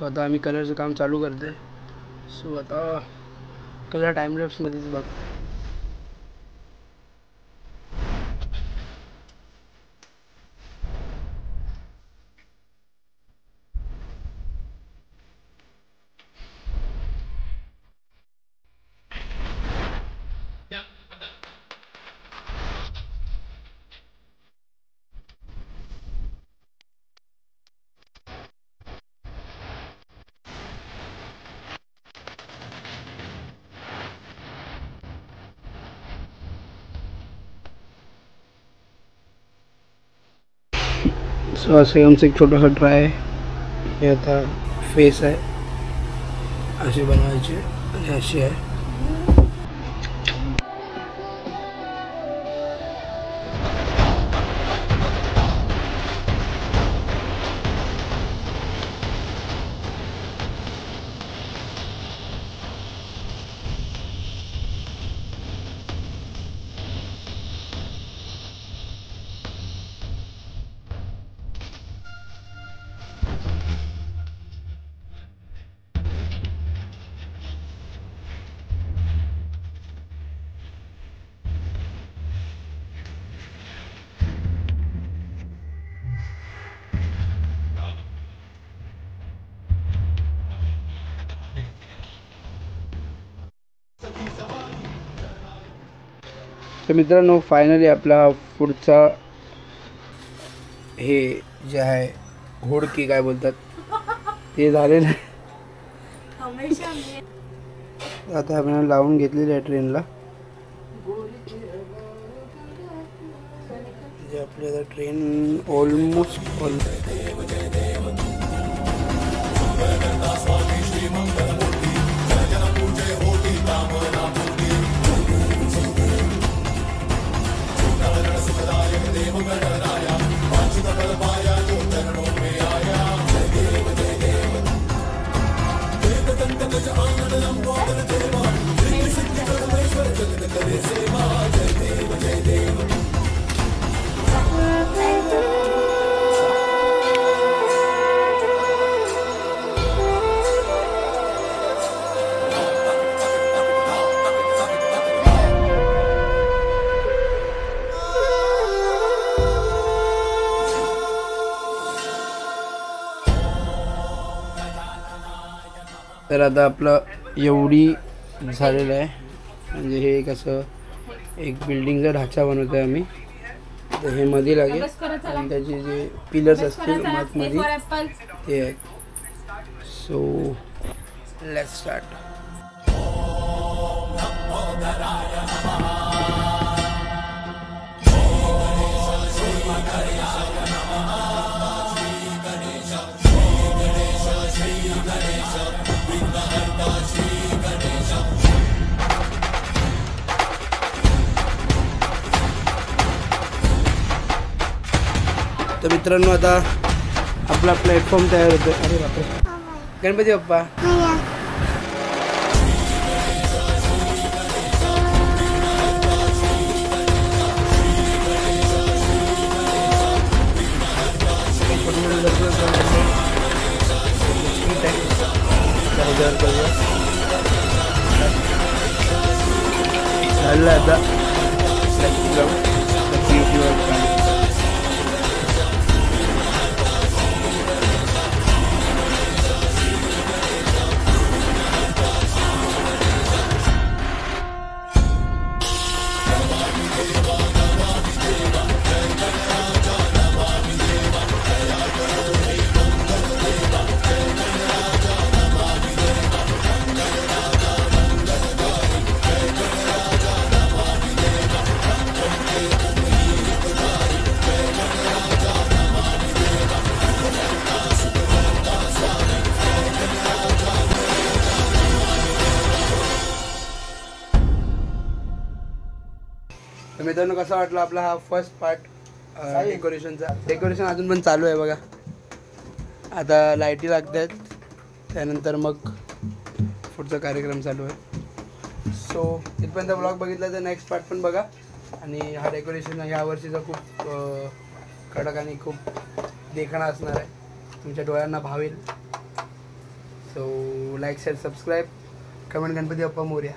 सो आता आम्ही कलरचं काम चालू करते. सो आता कलर टाईमलॅप्समध्येच बघ. सो असं आमचं एक छोटासा ट्राय आहे. हे आता फेस आहे, असे बनवायचे आणि अशी आहे. तर मित्रांनो, फायनली आपला पुढचा हे जे आहे हुड की काय बोलतात ते झालेलं आहे. आता आपण लावून घेतलेली आहे ट्रेनला. आपली आता ट्रेन ऑलमोस्ट तर आता आपलं एवढी झालेलं आहे. म्हणजे हे एक असं एक बिल्डिंगचा ढाचा बनवतो आहे आम्ही. तर हे मध्ये लागेल आणि त्याचे जे पिलर्स असतील मध्ये ते आहेत. So let's start. तर मित्रांनो, आता आपला प्लॅटफॉर्म तयार होतो. अरे बापरे, गणपती बाप्पा. झालं आता तर मित्रांनो, कसा वाटला आपला हा फर्स्ट पार्ट डेकोरेशनचा. डेकोरेशन अजून पण चालू आहे बघा. आता लाईटी लागतात, त्यानंतर मग पुढचा कार्यक्रम चालू आहे. सो इथपर्यंत ब्लॉग बघितला तर नेक्स्ट पार्ट पण बघा. आणि हा डेकोरेशन ह्या वर्षीचा खूप कडक आणि खूप देखणा असणार आहे. तुमच्या डोळ्यांना vowel. So like share subscribe comment Ganpati Bappa Morya.